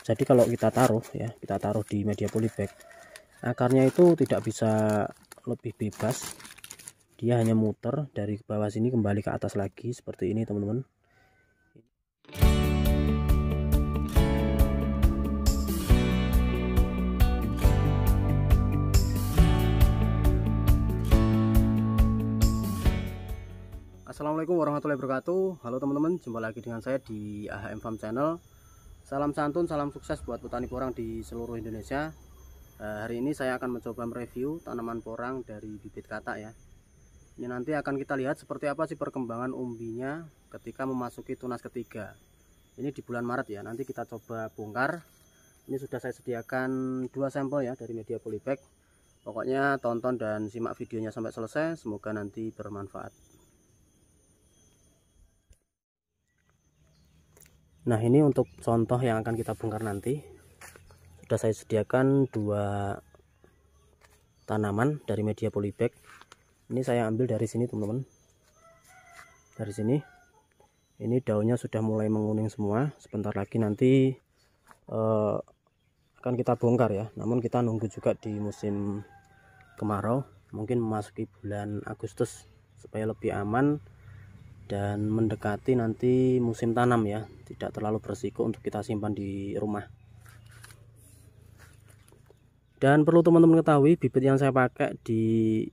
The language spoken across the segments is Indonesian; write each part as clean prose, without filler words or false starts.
Jadi kalau kita taruh ya, kita taruh di media polybag, akarnya itu tidak bisa lebih bebas, dia hanya muter dari bawah sini kembali ke atas lagi seperti ini teman-teman. Assalamualaikum warahmatullahi wabarakatuh. Halo teman-teman, jumpa lagi dengan saya di AHM Farm Channel. Salam santun, salam sukses buat petani porang di seluruh Indonesia. Hari ini saya akan mencoba mereview tanaman porang dari bibit katak ya. Ini nanti akan kita lihat seperti apa sih perkembangan umbinya ketika memasuki tunas ketiga. Ini di bulan Maret ya, nanti kita coba bongkar. Ini sudah saya sediakan 2 sampel ya dari media polybag. Pokoknya tonton dan simak videonya sampai selesai, semoga nanti bermanfaat. Nah, ini untuk contoh yang akan kita bongkar nanti. Sudah saya sediakan 2 tanaman dari media polybag. Ini saya ambil dari sini teman-teman. Dari sini. Ini daunnya sudah mulai menguning semua. Sebentar lagi nanti akan kita bongkar ya. Namun kita nunggu juga di musim kemarau. Mungkin memasuki bulan Agustus supaya lebih aman dan mendekati nanti musim tanam ya, tidak terlalu berisiko untuk kita simpan di rumah. Dan perlu teman-teman ketahui, bibit yang saya pakai di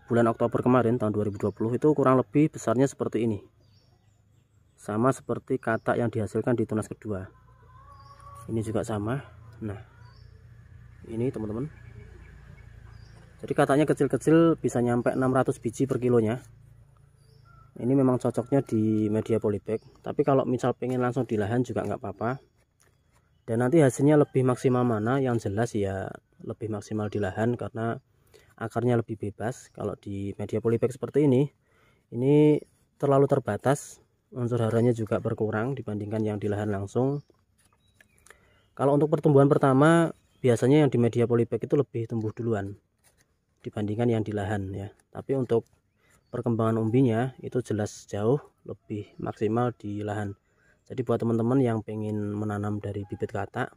bulan Oktober kemarin tahun 2020 itu kurang lebih besarnya seperti ini, sama seperti katak yang dihasilkan di tunas kedua. Ini juga sama. Nah, ini teman-teman, jadi kataknya kecil-kecil, bisa nyampe 600 biji per kilonya. Ini memang cocoknya di media polybag, tapi kalau misal pengen langsung di lahan juga nggak apa-apa. Dan nanti hasilnya lebih maksimal mana, yang jelas ya lebih maksimal di lahan karena akarnya lebih bebas. Kalau di media polybag seperti ini terlalu terbatas, unsur haranya juga berkurang dibandingkan yang di lahan langsung. Kalau untuk pertumbuhan pertama, biasanya yang di media polybag itu lebih tumbuh duluan dibandingkan yang di lahan ya. Tapi untuk perkembangan umbinya itu jelas jauh lebih maksimal di lahan. Jadi buat teman-teman yang pengen menanam dari bibit katak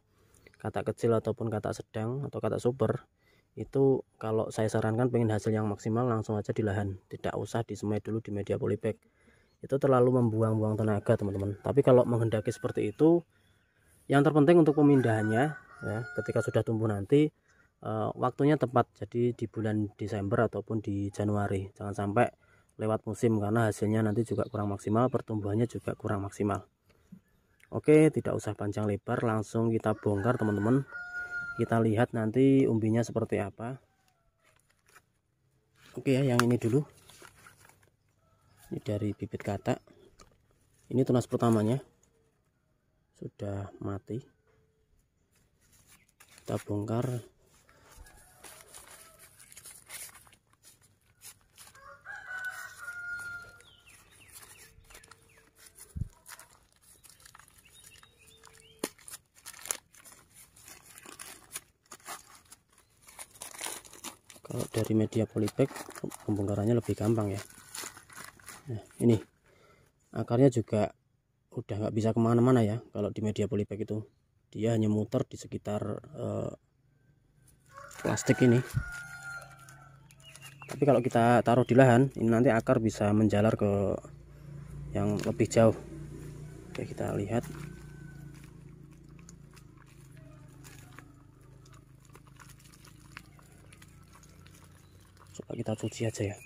kecil ataupun katak sedang atau katak super, itu kalau saya sarankan pengen hasil yang maksimal langsung aja di lahan, tidak usah disemai dulu di media polybag. Itu terlalu membuang-buang tenaga teman-teman. Tapi kalau menghendaki seperti itu, yang terpenting untuk pemindahannya ya, ketika sudah tumbuh nanti waktunya tepat, jadi di bulan Desember ataupun di Januari, jangan sampai lewat musim karena hasilnya nanti juga kurang maksimal, pertumbuhannya juga kurang maksimal. Oke, tidak usah panjang lebar, langsung kita bongkar teman-teman. Kita lihat nanti umbinya seperti apa. Oke ya, yang ini dulu. Ini dari bibit katak. Ini tunas pertamanya sudah mati. Kita bongkar. Kalau dari media polybag pembongkarannya lebih gampang ya. Nah, ini akarnya juga udah nggak bisa kemana-mana ya. Kalau di media polybag itu dia hanya muter di sekitar plastik ini. Tapi kalau kita taruh di lahan, ini nanti akar bisa menjalar ke yang lebih jauh. Oke, kita lihat. Coba kita cuci aja ya.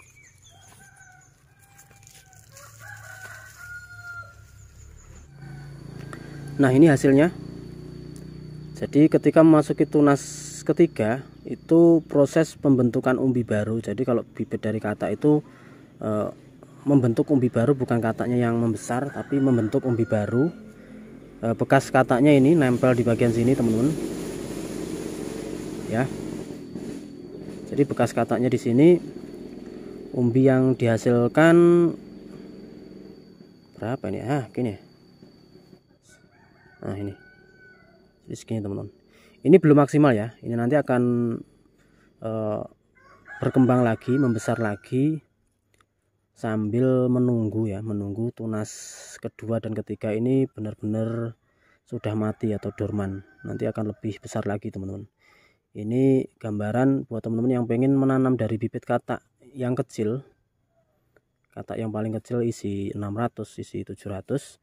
Nah, ini hasilnya. Jadi ketika memasuki tunas ketiga itu proses pembentukan umbi baru. Jadi kalau bibit dari katak itu membentuk umbi baru, bukan kataknya yang membesar tapi membentuk umbi baru. Bekas kataknya ini nempel di bagian sini teman-teman ya. Jadi bekas kataknya di sini, umbi yang dihasilkan berapa ini? Gini. Nah, ini. Jadi segini teman-teman. Ini belum maksimal ya. Ini nanti akan berkembang lagi, membesar lagi sambil menunggu ya, menunggu tunas kedua dan ketiga ini benar-benar sudah mati atau dorman, nanti akan lebih besar lagi teman-teman. Ini gambaran buat teman-teman yang pengen menanam dari bibit katak yang kecil. Katak yang paling kecil isi 600, isi 700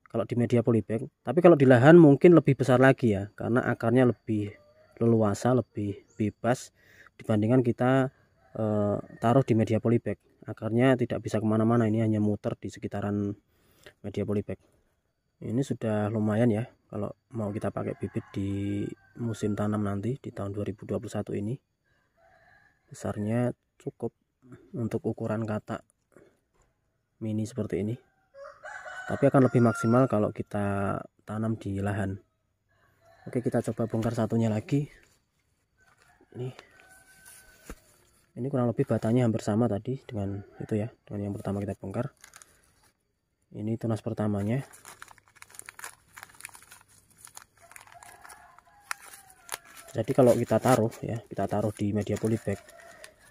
kalau di media polybag. Tapi kalau di lahan mungkin lebih besar lagi ya, karena akarnya lebih leluasa, lebih bebas dibandingkan kita taruh di media polybag. Akarnya tidak bisa kemana-mana, ini hanya muter di sekitaran media polybag. Ini sudah lumayan ya kalau mau kita pakai bibit di musim tanam nanti di tahun 2021 ini. Besarnya cukup untuk ukuran katak mini seperti ini, tapi akan lebih maksimal kalau kita tanam di lahan. Oke, kita coba bongkar satunya lagi. Ini kurang lebih batangnya hampir sama tadi dengan itu ya, dengan yang pertama kita bongkar. Ini tunas pertamanya. Jadi kalau kita taruh ya, kita taruh di media polybag,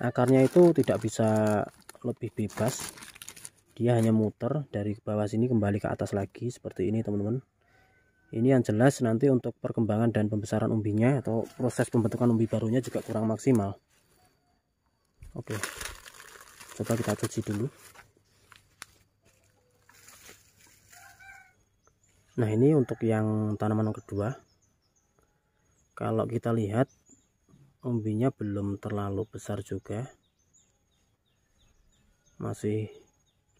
akarnya itu tidak bisa lebih bebas. Dia hanya muter dari bawah sini kembali ke atas lagi seperti ini teman-teman. Ini yang jelas nanti untuk perkembangan dan pembesaran umbinya atau proses pembentukan umbi barunya juga kurang maksimal. Oke, coba kita cuci dulu. Nah, ini untuk yang tanaman yang kedua. Kalau kita lihat umbinya belum terlalu besar juga, masih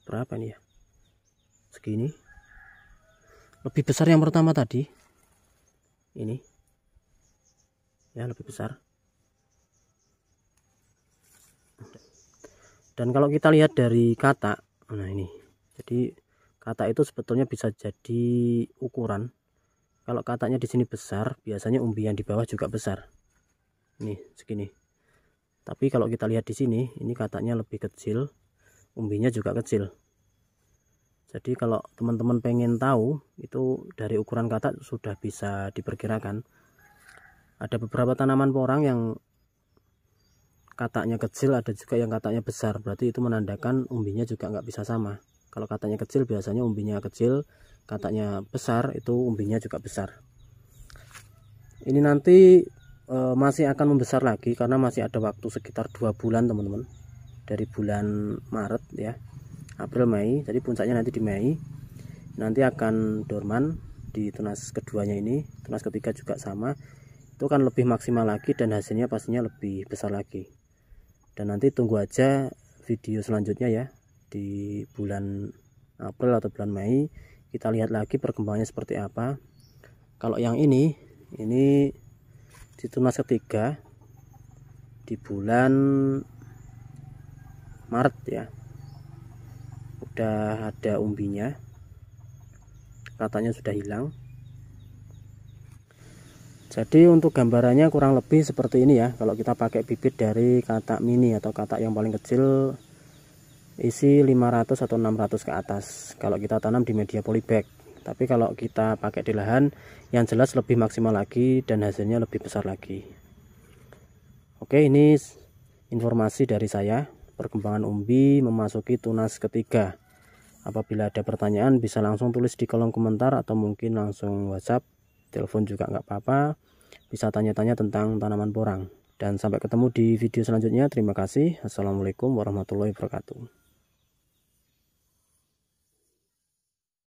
berapa nih ya, segini. Lebih besar yang pertama tadi, ini ya, lebih besar. Dan kalau kita lihat dari katak, nah ini, jadi katak itu sebetulnya bisa jadi ukuran. Kalau kataknya di sini besar, biasanya umbi yang di bawah juga besar. Nih segini. Tapi kalau kita lihat di sini, ini kataknya lebih kecil, umbinya juga kecil. Jadi kalau teman-teman pengen tahu, itu dari ukuran katak sudah bisa diperkirakan. Ada beberapa tanaman porang yang kataknya kecil, ada juga yang kataknya besar, berarti itu menandakan umbinya juga nggak bisa sama. Kalau kataknya kecil biasanya umbinya kecil, kataknya besar itu umbinya juga besar. Ini nanti masih akan membesar lagi karena masih ada waktu sekitar 2 bulan teman-teman, dari bulan Maret ya, April, Mei. Jadi puncaknya nanti di Mei, nanti akan dorman di tunas keduanya ini. Tunas ketiga juga sama, itu kan lebih maksimal lagi dan hasilnya pastinya lebih besar lagi. Dan nanti tunggu aja video selanjutnya ya, di bulan April atau bulan Mei kita lihat lagi perkembangannya seperti apa. Kalau yang ini di tunas ketiga di bulan Maret ya, udah ada umbinya, katanya sudah hilang. Jadi untuk gambarannya kurang lebih seperti ini ya, kalau kita pakai bibit dari katak mini atau katak yang paling kecil isi 500 atau 600 ke atas kalau kita tanam di media polybag. Tapi kalau kita pakai di lahan, yang jelas lebih maksimal lagi dan hasilnya lebih besar lagi. Oke, ini informasi dari saya perkembangan umbi memasuki tunas ketiga. Apabila ada pertanyaan bisa langsung tulis di kolom komentar atau mungkin langsung WhatsApp, telepon juga nggak apa-apa. Bisa tanya-tanya tentang tanaman porang. Dan sampai ketemu di video selanjutnya. Terima kasih. Assalamualaikum warahmatullahi wabarakatuh.